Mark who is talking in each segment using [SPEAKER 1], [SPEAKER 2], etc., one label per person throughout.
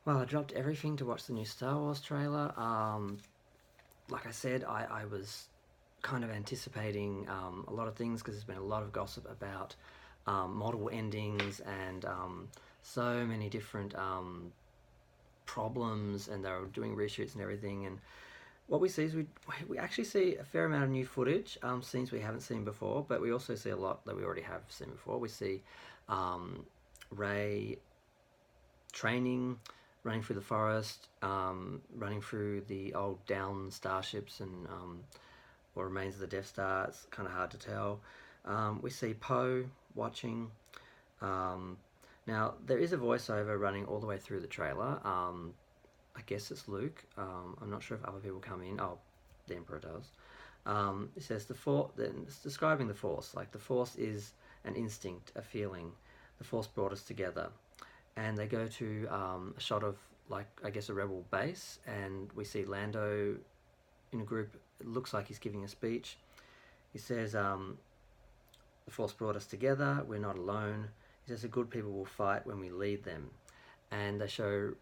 [SPEAKER 1] Well, I dropped everything to watch the new Star Wars trailer. Like I said, I was kind of anticipating a lot of things because there's been a lot of gossip about multiple endings and so many different problems, and they were doing reshoots and everything. And what we see is we actually see a fair amount of new footage, scenes we haven't seen before, but we also see a lot that we already have seen before. We see Rey training, running through the forest, running through the old down starships and what remains of the Death Star. It's kind of hard to tell. We see Poe watching. Um, Now, there is a voiceover running all the way through the trailer. I guess it's Luke. I'm not sure if other people come in. Oh, the Emperor does. It says the Force. Then it's describing the Force. Like the Force is an instinct, a feeling. The Force brought us together, and they go to a shot of like I guess a rebel base, and we see Lando in a group. It looks like he's giving a speech. He says, "The Force brought us together. We're not alone." He says, "The good people will fight when we lead them." And they show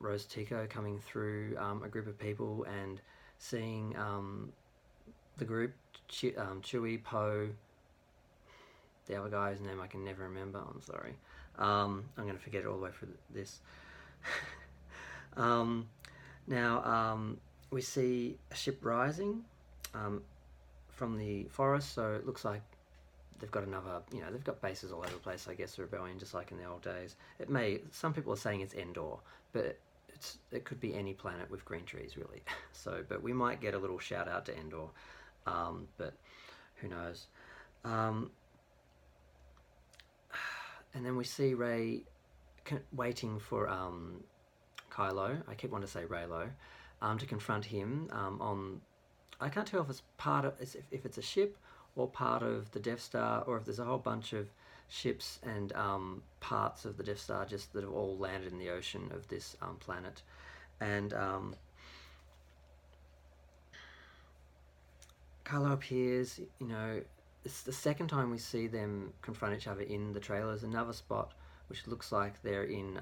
[SPEAKER 1] Rose Tico coming through a group of people and seeing the group, Chewie, Poe, the other guy whose name I can never remember, I'm sorry. I'm going to forget it all the way through this. um, now, we see a ship rising from the forest, so it looks like they've got another, they've got bases all over the place, I guess, the Rebellion, just like in the old days. Some people are saying it's Endor, but it could be any planet with green trees, really. So, but we might get a little shout out to Endor, but who knows. And then we see Rey waiting for Kylo, I keep wanting to say Reylo, to confront him on, I can't tell if it's if it's a ship or part of the Death Star, or if there's a whole bunch of ships and parts of the Death Star just that have all landed in the ocean of this planet. And Kylo appears, it's the second time we see them confront each other in the trailer. There's another spot which looks like they're in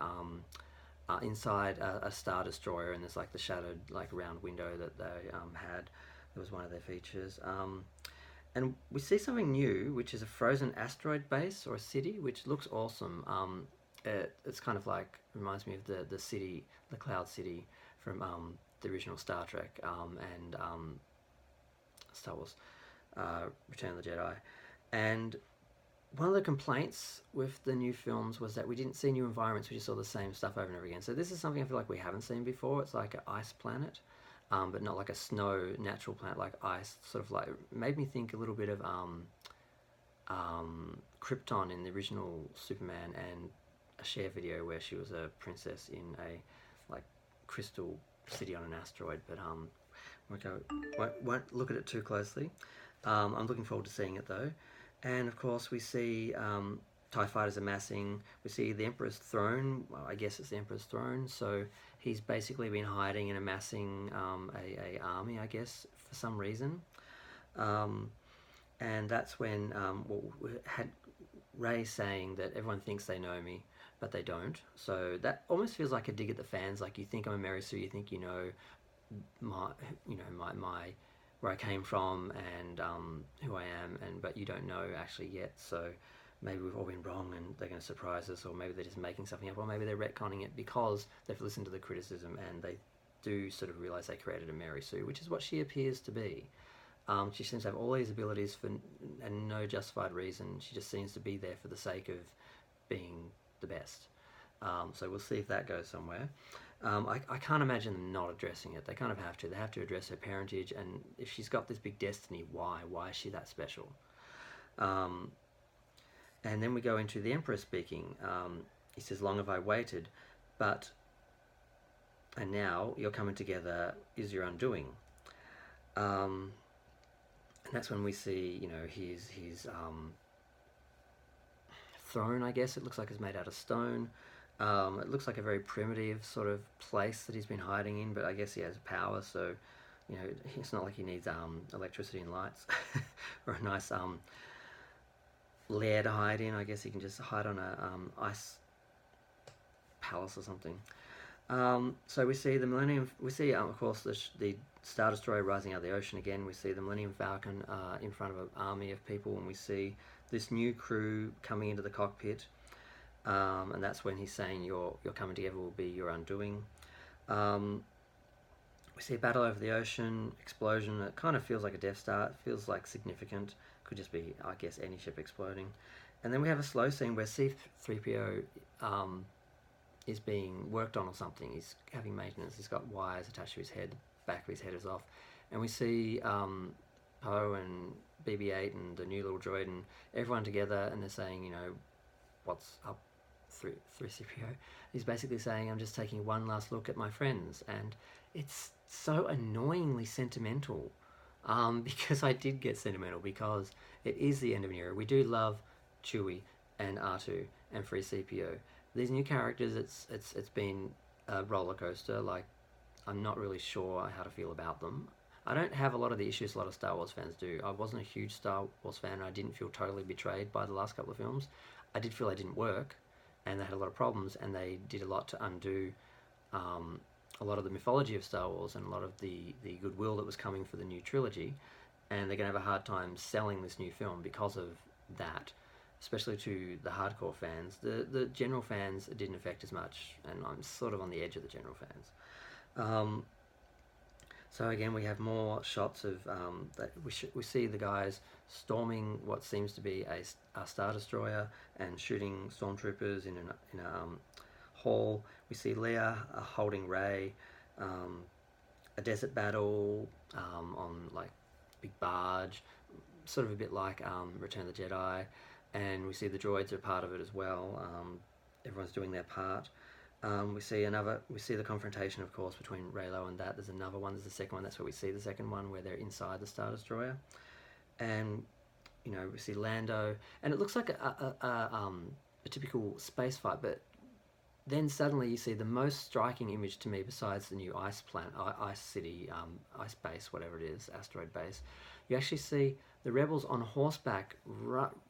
[SPEAKER 1] inside a Star Destroyer, and there's like the shadowed like round window that they had. That was one of their features. And we see something new, which is a frozen asteroid base or a city, which looks awesome. It's kind of like, reminds me of the city, the Cloud City from the original Star Trek and Star Wars, Return of the Jedi. And one of the complaints with the new films was that we didn't see new environments, we just saw the same stuff over and over again. So this is something I feel like we haven't seen before. It's like an ice planet. But not like a snow natural planet like ice. Sort of like made me think a little bit of Krypton in the original Superman, and a Cher video where she was a princess in a like crystal city on an asteroid. But won't look at it too closely. I'm looking forward to seeing it though. And of course we see TIE fighters amassing. We see the Emperor's throne. Well, I guess it's the Emperor's throne. So he's basically been hiding and amassing a army, I guess, for some reason. And that's when we had Rey saying that everyone thinks they know me, but they don't. So that almost feels like a dig at the fans. Like, you think I'm a Mary Sue, you think you know my where I came from and who I am, but you don't know actually yet. So maybe we've all been wrong and they're going to surprise us, or maybe they're just making something up, or maybe they're retconning it because they've listened to the criticism and they do sort of realise they created a Mary Sue, which is what she appears to be. She seems to have all these abilities for and no justified reason. She just seems to be there for the sake of being the best. So we'll see if that goes somewhere. I can't imagine them not addressing it. They kind of have to. They have to address her parentage, and if she's got this big destiny, why? Why is she that special? And then we go into the Emperor speaking. He says, "Long have I waited, and now you're coming together is your undoing." And that's when we see, his throne, I guess. It looks like it's made out of stone. It looks like a very primitive sort of place that he's been hiding in, but I guess he has power, so, it's not like he needs electricity and lights or a nice lair to hide in. I guess he can just hide on a ice palace or something. So we see the Millennium. We see, of course, the Star Destroyer rising out of the ocean again. We see the Millennium Falcon in front of an army of people, and we see this new crew coming into the cockpit. And that's when he's saying, "Your coming together will be your undoing." Um, we see a battle over the ocean, explosion. It kind of feels like a Death Star. It feels like significant. Could just be, I guess, any ship exploding. And then we have a slow scene where C-3PO is being worked on or something. He's having maintenance. He's got wires attached to his head. Back of his head is off. And we see Poe and BB-8 and the new little droid and everyone together, and they're saying, what's up, 3CPO? He's basically saying, I'm just taking one last look at my friends. And it's so annoyingly sentimental, because I did get sentimental, because it is the end of an era. We do love Chewie and R2 and 3CPO. These new characters, it's been a roller coaster. Like, I'm not really sure how to feel about them. I don't have a lot of the issues a lot of Star Wars fans do. I wasn't a huge Star Wars fan, and I didn't feel totally betrayed by the last couple of films. I did feel they didn't work, and they had a lot of problems, and they did a lot to undo a lot of the mythology of Star Wars and a lot of the goodwill that was coming for the new trilogy, and they're going to have a hard time selling this new film because of that, especially to the hardcore fans. The general fans it didn't affect as much, and I'm sort of on the edge of the general fans. So again, we have more shots of that. We see the guys storming what seems to be a Star Destroyer and shooting stormtroopers in a hall. We see Leia holding Rey, a desert battle on like big barge, sort of a bit like Return of the Jedi, and we see the droids are part of it as well. Everyone's doing their part. We see the confrontation, of course, between Reylo and that. There's another one. There's the second one. That's where we see the second one, where they're inside the Star Destroyer, and we see Lando, and it looks like a typical space fight. But then suddenly you see the most striking image to me, besides the new ice planet, ice city, ice base, whatever it is, asteroid base. You actually see the rebels on horseback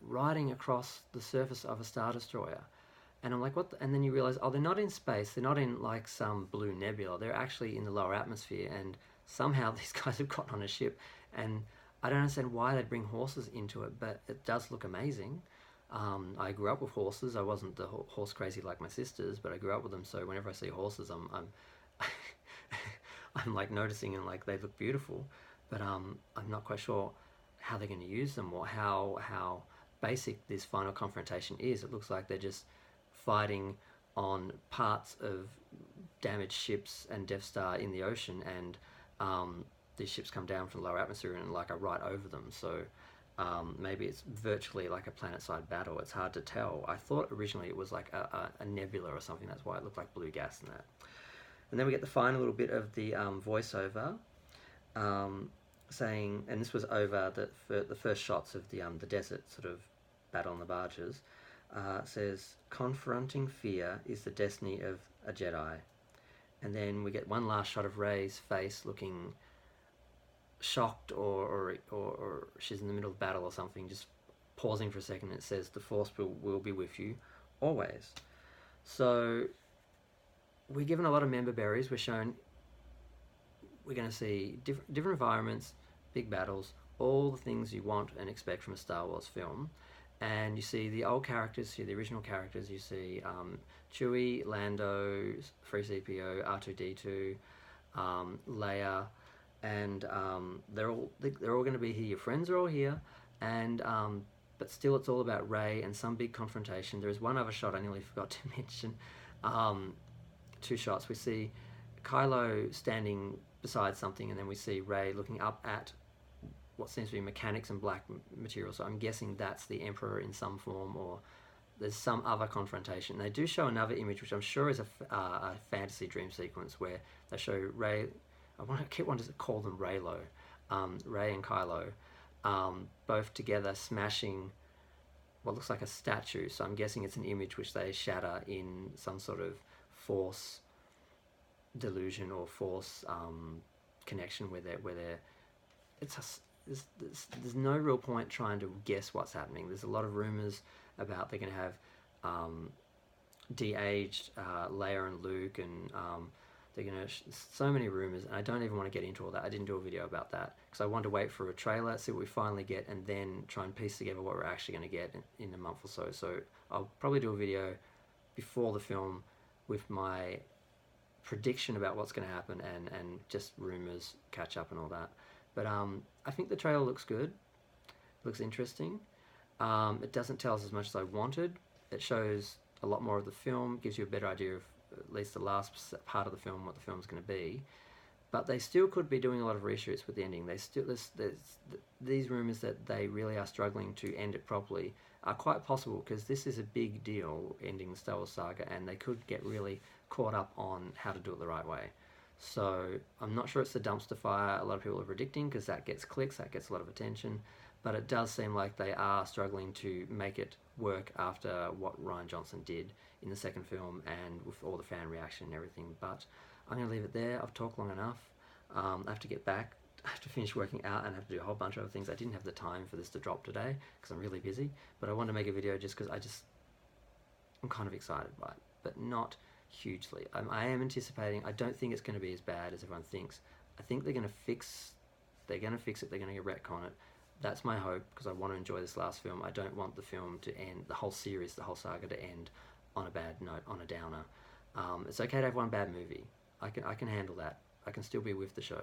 [SPEAKER 1] riding across the surface of a Star Destroyer. And I'm like, what? And then you realize, they're not in space. They're not in like some blue nebula. They're actually in the lower atmosphere. And somehow these guys have gotten on a ship. And I don't understand why they'd bring horses into it, but it does look amazing. I grew up with horses. I wasn't the horse crazy like my sisters, but I grew up with them. So whenever I see horses, I'm I'm like noticing, and like they look beautiful. But I'm not quite sure how they're going to use them, or how basic this final confrontation is. It looks like they're just fighting on parts of damaged ships and Death Star in the ocean, and these ships come down from the lower atmosphere and like are right over them. So maybe it's virtually like a planet-side battle. It's hard to tell. I thought originally it was like a nebula or something. That's why it looked like blue gas and that. And then we get the final little bit of the voiceover saying, and this was over the first shots of the desert sort of battle on the barges. Says, confronting fear is the destiny of a Jedi. And then we get one last shot of Rey's face looking shocked, or she's in the middle of battle or something, just pausing for a second, and it says, the Force will be with you always. So we're given a lot of member berries. We're going to see different environments, big battles, all the things you want and expect from a Star Wars film. And you see the old characters, the original characters. You see Chewie, Lando, 3CPO, R2D2, Leia, and they're all going to be here. Your friends are all here, and but still, it's all about Rey and some big confrontation. There is one other shot I nearly forgot to mention. Two shots. We see Kylo standing beside something, and then we see Rey looking up at what seems to be mechanics and black material. So I'm guessing that's the Emperor in some form, or there's some other confrontation. They do show another image, which I'm sure is a fantasy dream sequence, where they show Rey. I keep wanting to call them Reylo, Rey and Kylo, both together smashing what looks like a statue. So I'm guessing it's an image which they shatter in some sort of force delusion or force connection where they're there's no real point trying to guess what's happening. There's a lot of rumors about they're going to have de-aged Leia and Luke, and they're gonna so many rumors, and I don't even want to get into all that. I didn't do a video about that because I wanted to wait for a trailer, see what we finally get, and then try and piece together what we're actually going to get in a month or so. So I'll probably do a video before the film with my prediction about what's going to happen, and just rumors, catch up and all that. But I think the trailer looks good. It looks interesting. It doesn't tell us as much as I wanted. It shows a lot more of the film, gives you a better idea of at least the last part of the film, what the film's going to be. But they still could be doing a lot of reshoots with the ending. There's these rumors that they really are struggling to end it properly are quite possible, because this is a big deal, ending the Star Wars saga, and they could get really caught up on how to do it the right way. So I'm not sure it's the dumpster fire a lot of people are predicting, because that gets clicks, that gets a lot of attention, but it does seem like they are struggling to make it work after what Rian Johnson did in the second film and with all the fan reaction and everything. But I'm going to leave it there. I've talked long enough. I have to get back. I have to finish working out and I have to do a whole bunch of other things. I didn't have the time for this to drop today because I'm really busy, but I wanted to make a video just because I'm kind of excited by it, but not hugely. I am anticipating. I don't think it's going to be as bad as everyone thinks. I think they're going to fix it. They're going to retcon it. That's my hope, because I want to enjoy this last film. I don't want the film to end, the whole series, the whole saga to end on a bad note, on a downer. It's okay to have one bad movie. I can handle that. I can still be with the show.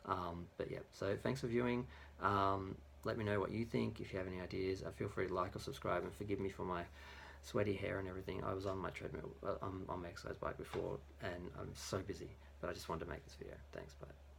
[SPEAKER 1] But yeah, so thanks for viewing. Let me know what you think. If you have any ideas, feel free to like or subscribe, and forgive me for my sweaty hair and everything. I was on my treadmill, on my exercise bike before, and I'm so busy, but I just wanted to make this video. Thanks, bye.